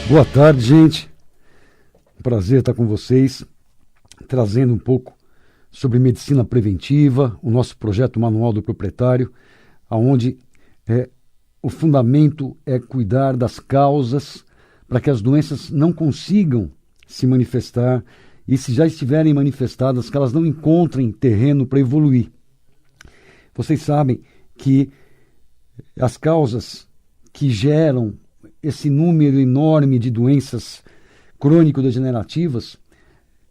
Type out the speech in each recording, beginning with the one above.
Boa tarde, gente. Prazer estar com vocês, trazendo um pouco sobre medicina preventiva, o nosso projeto Manual do Proprietário, onde o fundamento é cuidar das causas para que as doenças não consigam se manifestar e, se já estiverem manifestadas, que elas não encontrem terreno para evoluir. Vocês sabem que as causas que geram esse número enorme de doenças crônico-degenerativas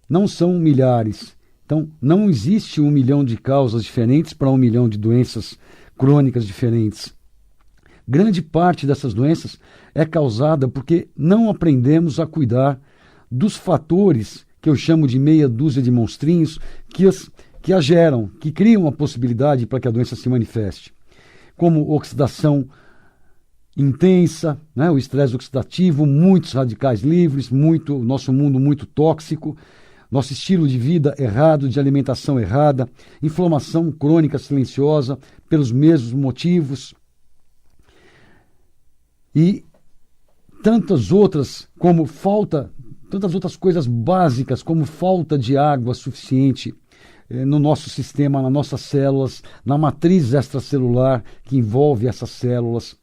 não são milhares. Então, não existe 1 milhão de causas diferentes para 1 milhão de doenças crônicas diferentes. Grande parte dessas doenças é causada porque não aprendemos a cuidar dos fatores que eu chamo de meia dúzia de monstrinhos que a geram, que criam a possibilidade para que a doença se manifeste, como oxidação intensa, né, o estresse oxidativo, muitos radicais livres, nosso mundo muito tóxico, nosso estilo de vida errado, de alimentação errada, inflamação crônica silenciosa pelos mesmos motivos e tantas outras coisas básicas, como falta de água suficiente no nosso sistema, nas nossas células, na matriz extracelular que envolve essas células.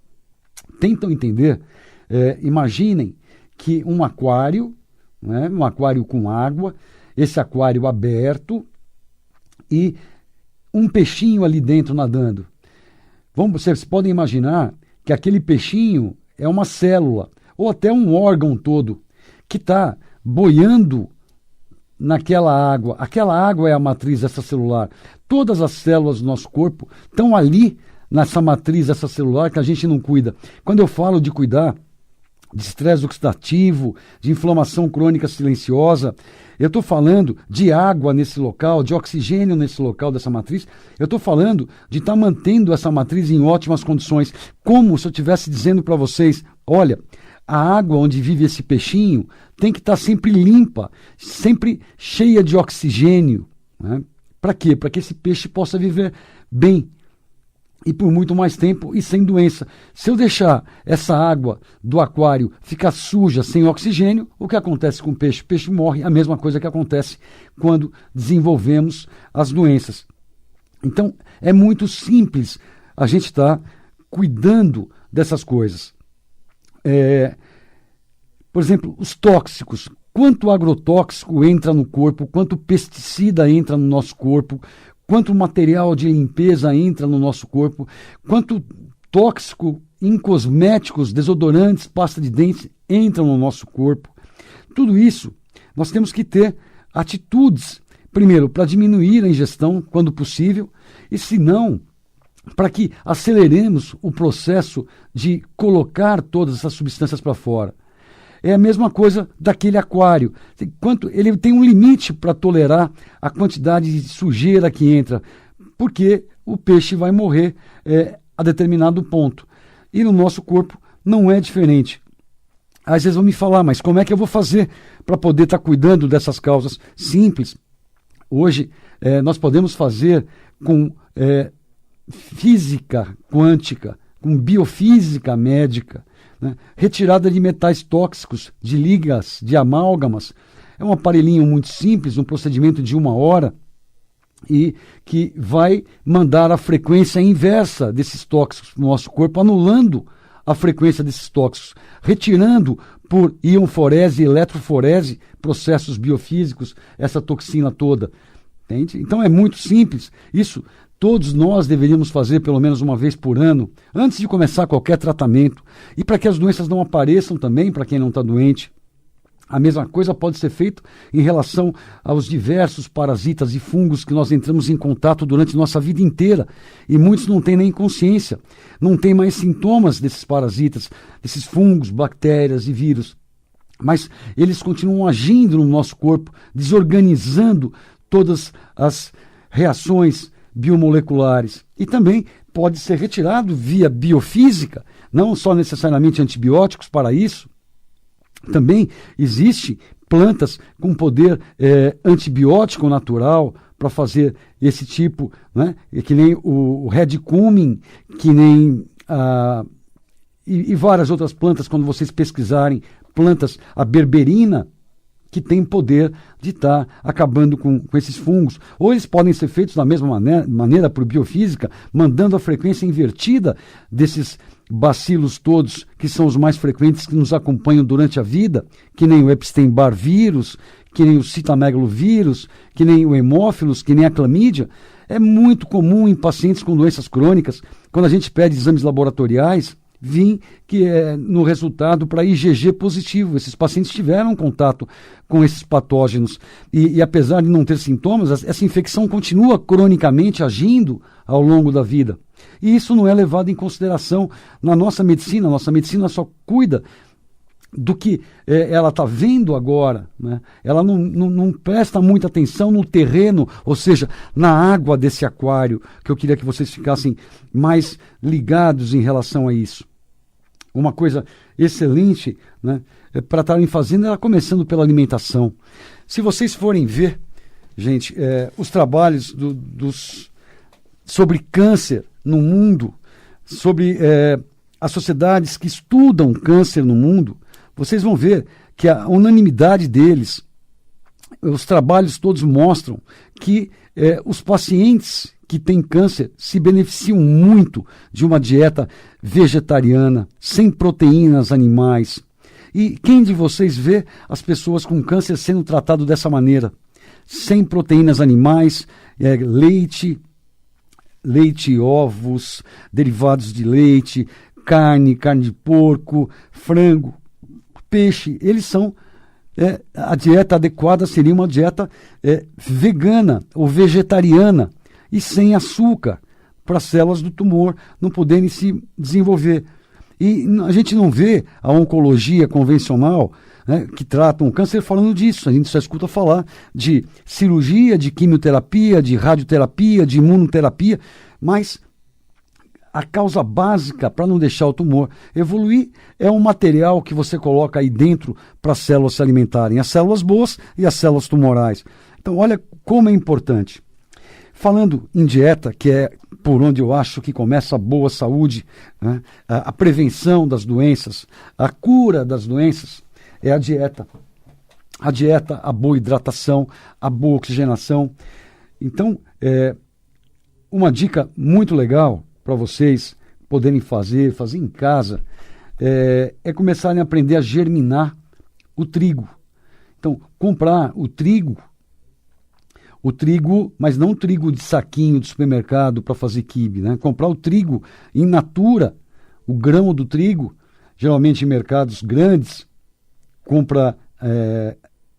Tentam entender, imaginem que um aquário com água, esse aquário aberto e um peixinho ali dentro nadando. Vocês podem imaginar que aquele peixinho é uma célula ou até um órgão todo que está boiando naquela água. Aquela água é a matriz extracelular. Todas as células do nosso corpo estão ali nessa matriz extracelular que a gente não cuida. Quando eu falo de cuidar de estresse oxidativo, de inflamação crônica silenciosa, eu estou falando de água nesse local, de oxigênio nesse local dessa matriz, eu estou falando de estar mantendo essa matriz em ótimas condições, como se eu estivesse dizendo para vocês, olha, a água onde vive esse peixinho tem que estar sempre limpa, sempre cheia de oxigênio. Né? Para quê? Para que esse peixe possa viver bem e por muito mais tempo e sem doença. Se eu deixar essa água do aquário ficar suja, sem oxigênio, o que acontece com o peixe? O peixe morre, a mesma coisa que acontece quando desenvolvemos as doenças. Então, é muito simples a gente estar cuidando dessas coisas. Por exemplo, os tóxicos. Quanto agrotóxico entra no corpo, quanto pesticida entra no nosso corpo, quanto material de limpeza entra no nosso corpo, quanto tóxico em cosméticos, desodorantes, pasta de dentes entram no nosso corpo. Tudo isso nós temos que ter atitudes, primeiro, para diminuir a ingestão quando possível, e se não, para que aceleremos o processo de colocar todas essas substâncias para fora. É a mesma coisa daquele aquário. Ele tem um limite para tolerar a quantidade de sujeira que entra, porque o peixe vai morrer a determinado ponto. E no nosso corpo não é diferente. Às vezes vão me falar, mas como é que eu vou fazer para poder estar cuidando dessas causas? Simples. Hoje nós podemos fazer com física quântica, com biofísica médica, né? Retirada de metais tóxicos, de ligas, de amálgamas. É um aparelhinho muito simples, um procedimento de 1 hora, e que vai mandar a frequência inversa desses tóxicos no nosso corpo, anulando a frequência desses tóxicos, retirando por ionforese e eletroforese, processos biofísicos, essa toxina toda. Entende? Então é muito simples. Isso todos nós deveríamos fazer pelo menos uma vez por ano, antes de começar qualquer tratamento. E para que as doenças não apareçam também para quem não está doente. A mesma coisa pode ser feita em relação aos diversos parasitas e fungos que nós entramos em contato durante nossa vida inteira. E muitos não têm nem consciência, não têm mais sintomas desses parasitas, desses fungos, bactérias e vírus. Mas eles continuam agindo no nosso corpo, desorganizando todas as reações biomoleculares. E também pode ser retirado via biofísica, não só necessariamente antibióticos para isso. Também existe plantas com poder antibiótico natural para fazer esse tipo, né? Que nem o red cumin, que nem e várias outras plantas, quando vocês pesquisarem, plantas, a berberina, que tem poder de estar acabando com esses fungos. Ou eles podem ser feitos da mesma maneira por biofísica, mandando a frequência invertida desses bacilos todos, que são os mais frequentes, que nos acompanham durante a vida, que nem o Epstein-Barr vírus, que nem o citomegalovírus, que nem o hemófilos, que nem a clamídia. É muito comum em pacientes com doenças crônicas, quando a gente pede exames laboratoriais, vir que é no resultado para IgG positivo. Esses pacientes tiveram contato com esses patógenos e apesar de não ter sintomas, essa infecção continua cronicamente agindo ao longo da vida. E isso não é levado em consideração na nossa medicina. Nossa medicina só cuida do que ela está vendo agora, né? Ela não presta muita atenção no terreno, ou seja, na água desse aquário, que eu queria que vocês ficassem mais ligados em relação a isso. Uma coisa excelente, né, para estarem fazendo, ela começando pela alimentação. Se vocês forem ver, gente, os trabalhos sobre câncer no mundo, sobre as sociedades que estudam câncer no mundo, vocês vão ver que a unanimidade deles, os trabalhos todos mostram que os pacientes que têm câncer se beneficiam muito de uma dieta vegetariana, sem proteínas animais. E quem de vocês vê as pessoas com câncer sendo tratado dessa maneira? Sem proteínas animais, leite, ovos, derivados de leite, carne de porco, frango, peixe. Eles são... a dieta adequada seria uma dieta vegana ou vegetariana e sem açúcar, para as células do tumor não poderem se desenvolver. E a gente não vê a oncologia convencional, né, que trata um câncer falando disso. A gente só escuta falar de cirurgia, de quimioterapia, de radioterapia, de imunoterapia, mas a causa básica para não deixar o tumor evoluir é um material que você coloca aí dentro para as células se alimentarem, as células boas e as células tumorais. Então, olha como é importante. Falando em dieta, que é por onde eu acho que começa a boa saúde, né, a prevenção das doenças, a cura das doenças, é a dieta. A dieta, a boa hidratação, a boa oxigenação. Então, uma dica muito legal para vocês poderem fazer em casa, é começarem a aprender a germinar o trigo. Então, comprar o trigo, mas não o trigo de saquinho de supermercado para fazer quibe, né? Comprar o trigo in natura, o grão do trigo, geralmente em mercados grandes, compra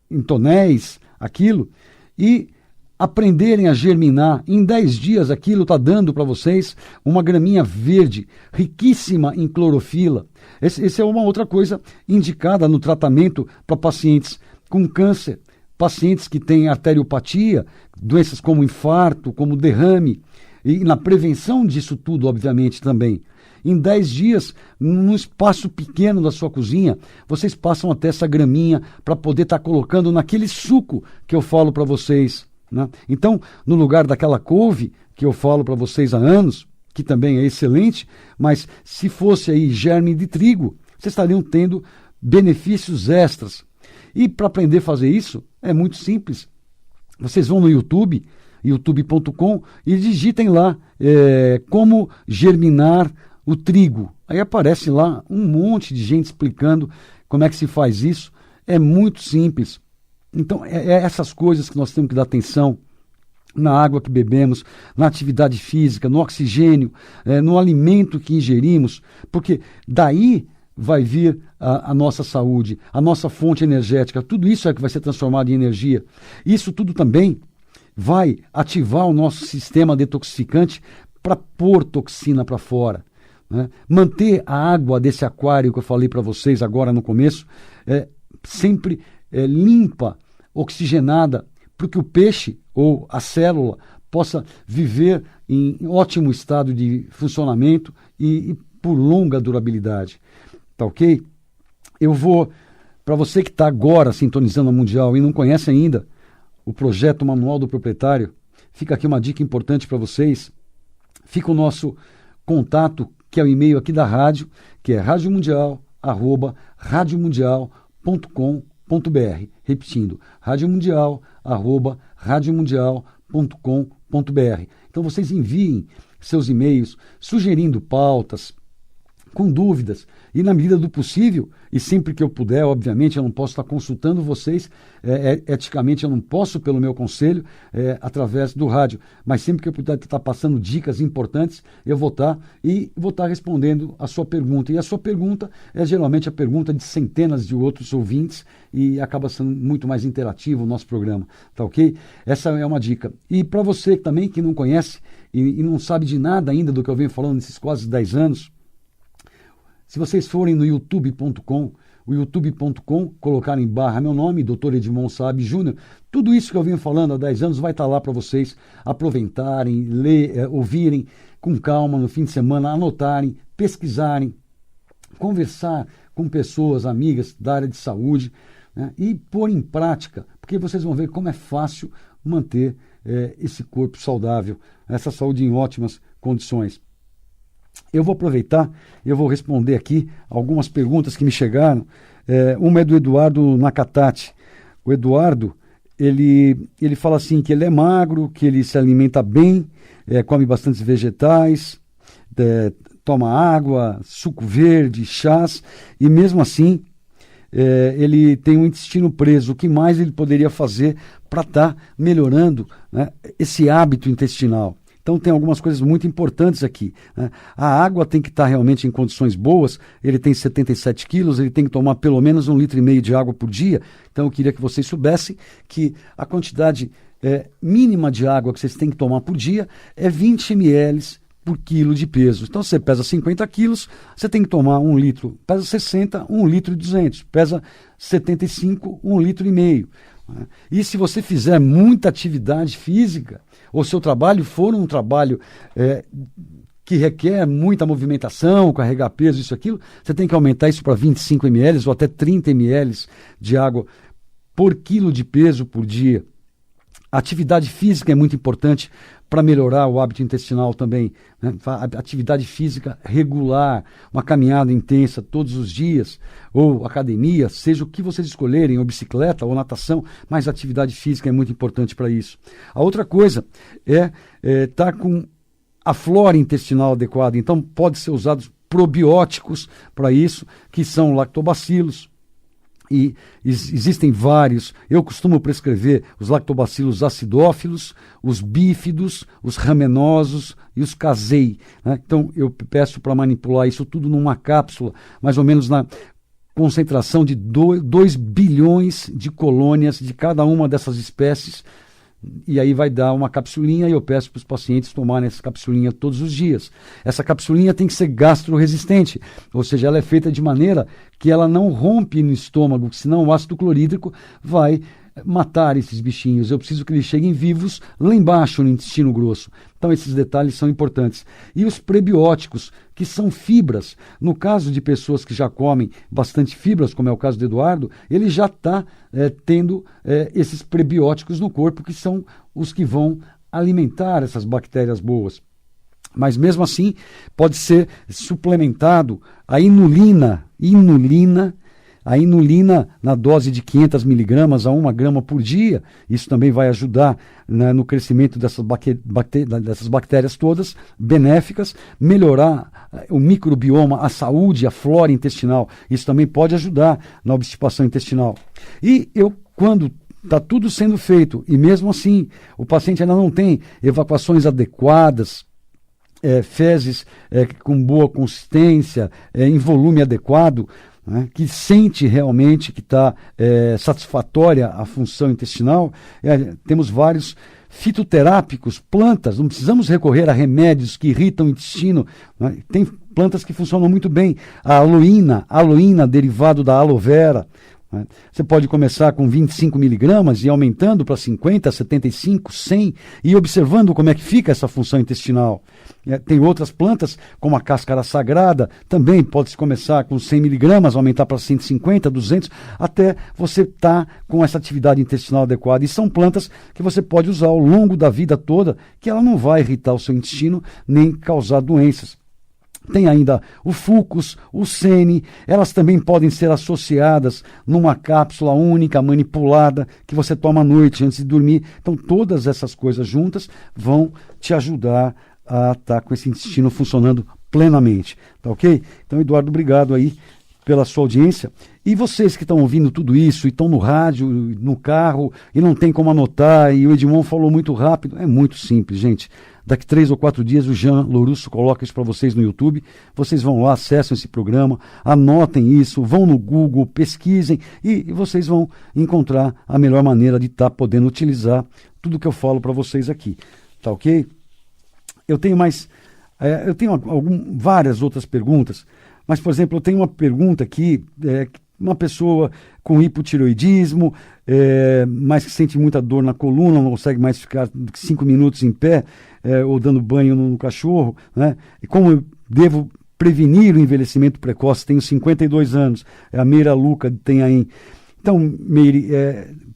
em tonéis aquilo, e aprenderem a germinar. Em 10 dias aquilo está dando para vocês uma graminha verde, riquíssima em clorofila. Essa é uma outra coisa indicada no tratamento para pacientes com câncer, pacientes que têm arteriopatia, doenças como infarto, como derrame, e na prevenção disso tudo, obviamente, também. Em 10 dias, num espaço pequeno da sua cozinha, vocês passam até essa graminha para poder estar colocando naquele suco que eu falo para vocês, né? Então, no lugar daquela couve que eu falo para vocês há anos, que também é excelente, mas se fosse aí germe de trigo, vocês estariam tendo benefícios extras. E para aprender a fazer isso, é muito simples. Vocês vão no YouTube, youtube.com, e digitem lá como germinar o trigo. Aí aparece lá um monte de gente explicando como é que se faz isso. É muito simples. Então, é essas coisas que nós temos que dar atenção na água que bebemos, na atividade física, no oxigênio, no alimento que ingerimos, porque daí vai vir a nossa saúde, a nossa fonte energética. Tudo isso é que vai ser transformado em energia. Isso tudo também vai ativar o nosso sistema detoxificante para pôr toxina para fora, né? Manter a água desse aquário que eu falei para vocês agora no começo, sempre limpa, oxigenada, para que o peixe ou a célula possa viver em ótimo estado de funcionamento e por longa durabilidade. Tá ok? Eu vou, para você que está agora sintonizando a Mundial e não conhece ainda o projeto Manual do Proprietário, fica aqui uma dica importante para vocês. Fica o nosso contato, que é o e-mail aqui da rádio, que é radiomundial@radiomundial.com.br. Repetindo, radiomundial@radiomundial.com.br. Então vocês enviem seus e-mails sugerindo pautas, com dúvidas, e na medida do possível, e sempre que eu puder, obviamente, eu não posso estar consultando vocês, eticamente eu não posso pelo meu conselho, através do rádio, mas sempre que eu puder estar passando dicas importantes, eu vou estar respondendo a sua pergunta. E a sua pergunta é geralmente a pergunta de centenas de outros ouvintes e acaba sendo muito mais interativo o nosso programa, tá ok? Essa é uma dica. E para você também que não conhece e não sabe de nada ainda do que eu venho falando nesses quase 10 anos, se vocês forem no youtube.com, colocarem / meu nome, Dr. Edmond Saab Júnior, tudo isso que eu venho falando há 10 anos vai estar lá para vocês aproveitarem, ler, ouvirem com calma no fim de semana, anotarem, pesquisarem, conversar com pessoas, amigas da área de saúde, né, e pôr em prática, porque vocês vão ver como é fácil manter esse corpo saudável, essa saúde em ótimas condições. Eu vou aproveitar, eu vou responder aqui algumas perguntas que me chegaram. Uma é do Eduardo Nakatati. O Eduardo, ele fala assim, que ele é magro, que ele se alimenta bem, come bastante vegetais, toma água, suco verde, chás, e mesmo assim ele tem um intestino preso. O que mais ele poderia fazer para estar melhorando, né, esse hábito intestinal? Então tem algumas coisas muito importantes aqui, né? A água tem que estar realmente em condições boas. Ele tem 77 quilos, ele tem que tomar pelo menos 1,5 litro de água por dia. Então eu queria que vocês soubessem que a quantidade mínima de água que vocês têm que tomar por dia é 20 ml por quilo de peso. Então, se você pesa 50 quilos, você tem que tomar 1 litro. Pesa 60, 1 litro e 200. Pesa 75, 1,5 litro. E se você fizer muita atividade física, ou seu trabalho for um trabalho que requer muita movimentação, carregar peso, isso, aquilo, você tem que aumentar isso para 25 ml ou até 30 ml de água por quilo de peso por dia. A atividade física é muito importante para melhorar o hábito intestinal também, né? Atividade física regular, uma caminhada intensa todos os dias, ou academia, seja o que vocês escolherem, ou bicicleta, ou natação, mas atividade física é muito importante para isso. A outra coisa é estar com a flora intestinal adequada. Então pode ser usados probióticos para isso, que são lactobacilos. E existem vários. Eu costumo prescrever os lactobacilos acidófilos, os bífidos, os ramenosos e os casei, né? Então eu peço para manipular isso tudo numa cápsula, mais ou menos na concentração de 2 bilhões de colônias de cada uma dessas espécies. E aí vai dar uma capsulinha e eu peço para os pacientes tomarem essa capsulinha todos os dias. Essa capsulinha tem que ser gastroresistente, ou seja, ela é feita de maneira que ela não rompe no estômago, senão o ácido clorídrico vai matar esses bichinhos. Eu preciso que eles cheguem vivos lá embaixo no intestino grosso. Então esses detalhes são importantes. E os prebióticos, que são fibras. No caso de pessoas que já comem bastante fibras, como é o caso do Eduardo, ele já está tendo esses prebióticos no corpo, que são os que vão alimentar essas bactérias boas. Mas mesmo assim, pode ser suplementado a inulina na dose de 500 miligramas a 1 grama por dia. Isso também vai ajudar, né, no crescimento dessas bactérias todas benéficas, melhorar o microbioma, a saúde, a flora intestinal. Isso também pode ajudar na obstipação intestinal. E quando está tudo sendo feito, e mesmo assim o paciente ainda não tem evacuações adequadas, fezes com boa consistência, em volume adequado, né, que sente realmente que está satisfatória a função intestinal, temos vários fitoterápicos, plantas, não precisamos recorrer a remédios que irritam o intestino, né? Tem plantas que funcionam muito bem. A aloína derivado da aloe vera, né? Você pode começar com 25 miligramas e aumentando para 50, 75, 100 e observando como é que fica essa função intestinal. Tem outras plantas, como a cáscara sagrada, também pode-se começar com 100 miligramas, aumentar para 150, 200, até você estar com essa atividade intestinal adequada. E são plantas que você pode usar ao longo da vida toda, que ela não vai irritar o seu intestino nem causar doenças. Tem ainda o Fucus, o Sene, elas também podem ser associadas numa cápsula única, manipulada, que você toma à noite antes de dormir. Então todas essas coisas juntas vão te ajudar a estar com esse intestino funcionando plenamente, tá ok? Então, Eduardo, obrigado aí pela sua audiência. E vocês que estão ouvindo tudo isso, e estão no rádio, no carro, e não tem como anotar, e o Edmond falou muito rápido, é muito simples, gente. Daqui 3 ou 4 dias o Jean Lourusso coloca isso para vocês no YouTube. Vocês vão lá, acessam esse programa, anotem isso, vão no Google, pesquisem e vocês vão encontrar a melhor maneira de estar podendo utilizar tudo que eu falo para vocês aqui. Tá ok? Eu tenho várias outras perguntas, mas, por exemplo, eu tenho uma pergunta aqui, uma pessoa com hipotireoidismo, mas que sente muita dor na coluna, não consegue mais ficar 5 minutos em pé, ou dando banho no cachorro, né? E como eu devo prevenir o envelhecimento precoce? Tenho 52 anos, a Meira Luca tem aí. Então, Meire,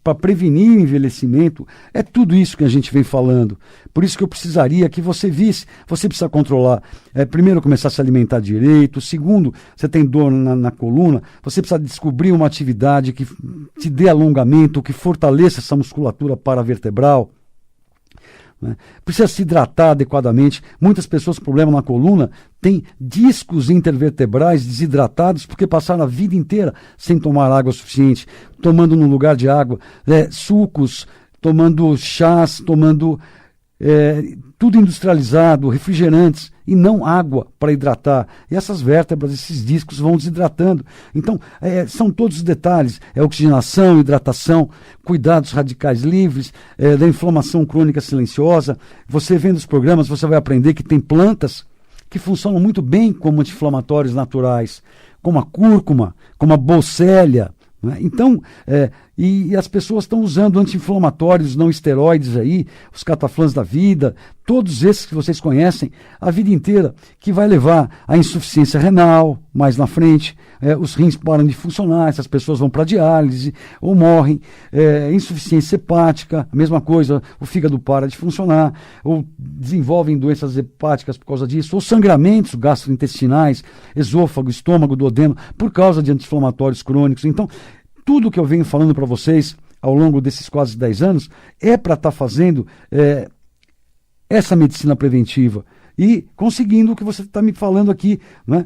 para prevenir o envelhecimento, é tudo isso que a gente vem falando. Por isso que eu precisaria que você visse. Você precisa controlar. Primeiro, começar a se alimentar direito. Segundo, você tem dor na coluna. Você precisa descobrir uma atividade que te dê alongamento, que fortaleça essa musculatura paravertebral. Né? Precisa se hidratar adequadamente. Muitas pessoas com problema na coluna têm discos intervertebrais desidratados porque passaram a vida inteira sem tomar água suficiente, tomando no lugar de água sucos, tomando chás, tomando tudo industrializado, refrigerantes, e não água para hidratar. E essas vértebras, esses discos vão desidratando. Então, são todos os detalhes. Oxigenação, hidratação, cuidados radicais livres, da inflamação crônica silenciosa. Você vendo os programas, você vai aprender que tem plantas que funcionam muito bem como anti-inflamatórios naturais, como a cúrcuma, como a bolsélia. Né? Então, e as pessoas estão usando anti-inflamatórios não esteroides aí, os cataflãs da vida, todos esses que vocês conhecem, a vida inteira, que vai levar à insuficiência renal mais na frente, os rins param de funcionar, essas pessoas vão para diálise ou morrem, insuficiência hepática, a mesma coisa, o fígado para de funcionar, ou desenvolvem doenças hepáticas por causa disso, ou sangramentos gastrointestinais, esôfago, estômago, duodeno, por causa de anti-inflamatórios crônicos. Então, tudo que eu venho falando para vocês ao longo desses quase 10 anos é para estar fazendo essa medicina preventiva e conseguindo o que você está me falando aqui, né?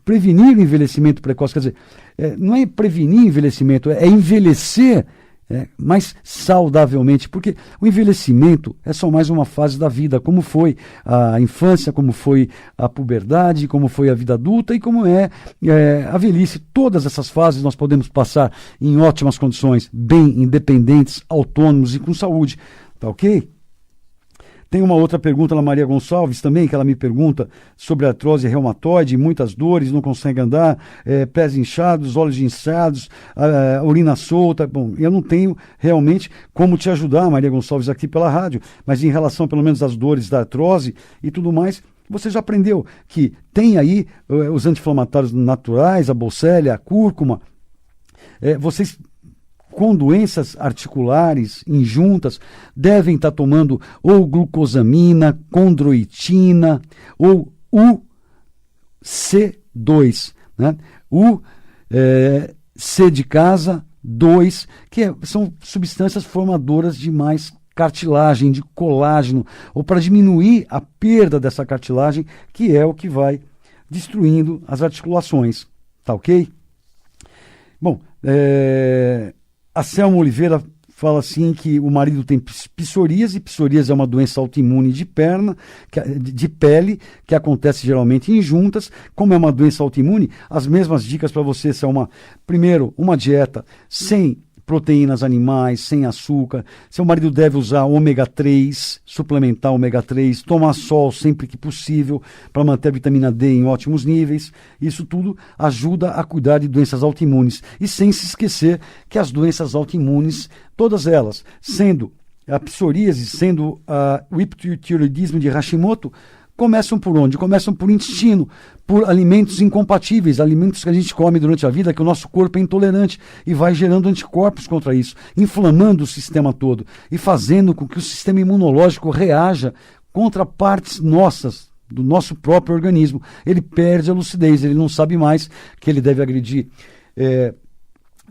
Prevenir o envelhecimento precoce. Quer dizer, não é prevenir envelhecimento, é envelhecer mais saudavelmente, porque o envelhecimento é só mais uma fase da vida, como foi a infância, como foi a puberdade, como foi a vida adulta e como é a velhice. Todas essas fases nós podemos passar em ótimas condições, bem independentes, autônomos e com saúde, tá ok? Tem uma outra pergunta da Maria Gonçalves também, que ela me pergunta sobre artrose reumatoide, muitas dores, não consegue andar, pés inchados, olhos inchados, urina solta. Bom, eu não tenho realmente como te ajudar, Maria Gonçalves, aqui pela rádio, mas em relação pelo menos às dores da artrose e tudo mais, você já aprendeu que tem aí os anti-inflamatórios naturais, a bolsélia, a cúrcuma, vocês com doenças articulares injuntas, devem estar tomando ou glucosamina, condroitina, ou UC2, né? C de casa, 2, que são substâncias formadoras de mais cartilagem, de colágeno, ou para diminuir a perda dessa cartilagem, que é o que vai destruindo as articulações, tá ok? Bom, a Selma Oliveira fala assim que o marido tem psoríase. Psoríase é uma doença autoimune de pele, que acontece geralmente em juntas. Como é uma doença autoimune, as mesmas dicas para você, Selma. Primeiro, uma dieta sem proteínas animais, sem açúcar. Seu marido deve usar ômega 3, suplementar ômega 3, tomar sol sempre que possível para manter a vitamina D em ótimos níveis. Isso tudo ajuda a cuidar de doenças autoimunes. E sem se esquecer que as doenças autoimunes, todas elas, sendo a psoríase, sendo o hipotireoidismo de Hashimoto, começam por onde? Começam por intestino, por alimentos incompatíveis, alimentos que a gente come durante a vida, que o nosso corpo é intolerante e vai gerando anticorpos contra isso, inflamando o sistema todo e fazendo com que o sistema imunológico reaja contra partes nossas do nosso próprio organismo. Ele perde a lucidez, ele não sabe mais que ele deve agredir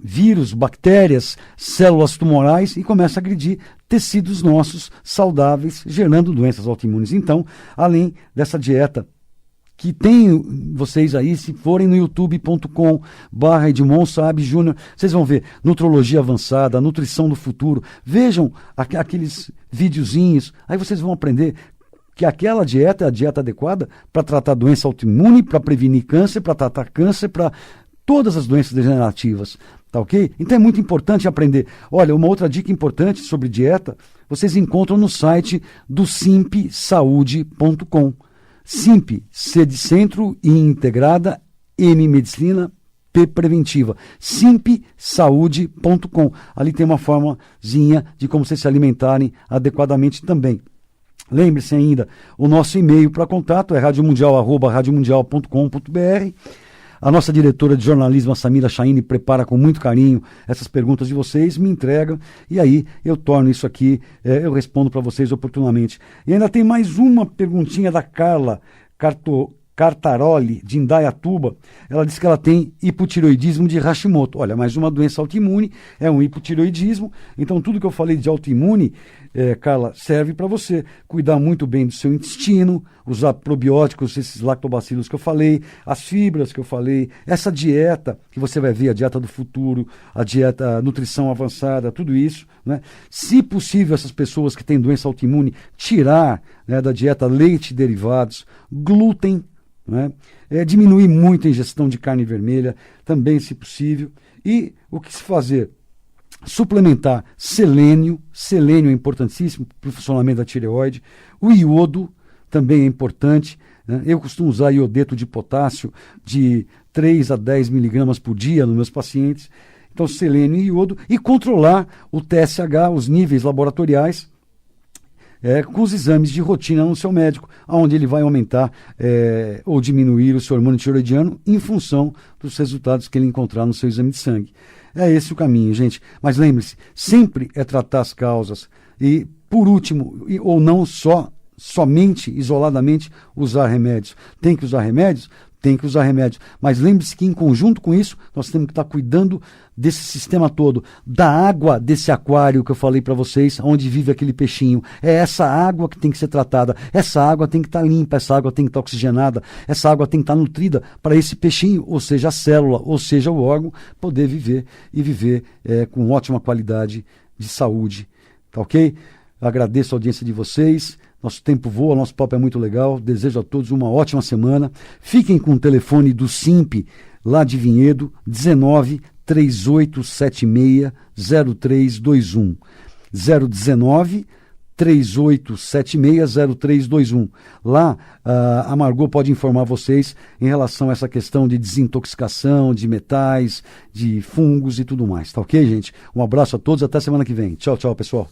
vírus, bactérias, células tumorais e começa a agredir tecidos nossos saudáveis, gerando doenças autoimunes. Então, além dessa dieta que tem vocês aí, se forem no youtube.com/Edmond Saab Júnior, vocês vão ver nutrologia avançada, nutrição do futuro, vejam aqueles videozinhos, aí vocês vão aprender que aquela dieta é a dieta adequada para tratar doença autoimune, para prevenir câncer, para tratar câncer, para todas as doenças degenerativas, tá ok? Então é muito importante aprender. Olha, uma outra dica importante sobre dieta, vocês encontram no site do simpsaude.com. Simp, C de centro, I integrada, M medicina, P preventiva. simpsaude.com. Ali tem uma formazinha de como vocês se alimentarem adequadamente também. Lembre-se ainda, o nosso e-mail para contato é radiomundial@radiomundial.com.br. A nossa diretora de jornalismo, a Samira Chaine, prepara com muito carinho essas perguntas de vocês, me entrega e aí eu torno isso aqui, eu respondo para vocês oportunamente. E ainda tem mais uma perguntinha da Carla Cartaroli, de Indaiatuba. Ela diz que ela tem hipotireoidismo de Hashimoto. Olha, mais uma doença autoimune, é um hipotireoidismo. Então tudo que eu falei de autoimune, Carla, serve para você cuidar muito bem do seu intestino, usar probióticos, esses lactobacilos que eu falei, as fibras que eu falei, essa dieta que você vai ver, a dieta do futuro, a dieta, a nutrição avançada, tudo isso, né? Se possível, essas pessoas que têm doença autoimune, tirar, né, da dieta leite e derivados, glúten, né? Diminuir muito a ingestão de carne vermelha, também se possível. E o que se fazer? Suplementar selênio é importantíssimo para o funcionamento da tireoide, o iodo também é importante, né? Eu costumo usar iodeto de potássio de 3 a 10 miligramas por dia nos meus pacientes, então selênio e iodo, e controlar o TSH, os níveis laboratoriais, com os exames de rotina no seu médico, onde ele vai aumentar ou diminuir o seu hormônio tiroidiano em função dos resultados que ele encontrar no seu exame de sangue. É esse o caminho, gente. Mas lembre-se, sempre é tratar as causas e, por último, ou não somente, isoladamente, usar remédios. Tem que usar remédios? Tem que usar remédios. Mas lembre-se que, em conjunto com isso, nós temos que estar cuidando desse sistema todo, da água desse aquário que eu falei para vocês, onde vive aquele peixinho. É essa água que tem que ser tratada. Essa água tem que estar limpa, essa água tem que estar oxigenada, essa água tem que estar nutrida para esse peixinho, ou seja, a célula, ou seja, o órgão, poder viver e viver com ótima qualidade de saúde. Tá ok? Eu agradeço a audiência de vocês. Nosso tempo voa, nosso papo é muito legal. Desejo a todos uma ótima semana. Fiquem com o telefone do Simp, lá de Vinhedo, 19 3876 0321. 019 3876 0321. Lá a Margot pode informar vocês em relação a essa questão de desintoxicação, de metais, de fungos e tudo mais. Tá ok, gente? Um abraço a todos, até semana que vem. Tchau, tchau, pessoal.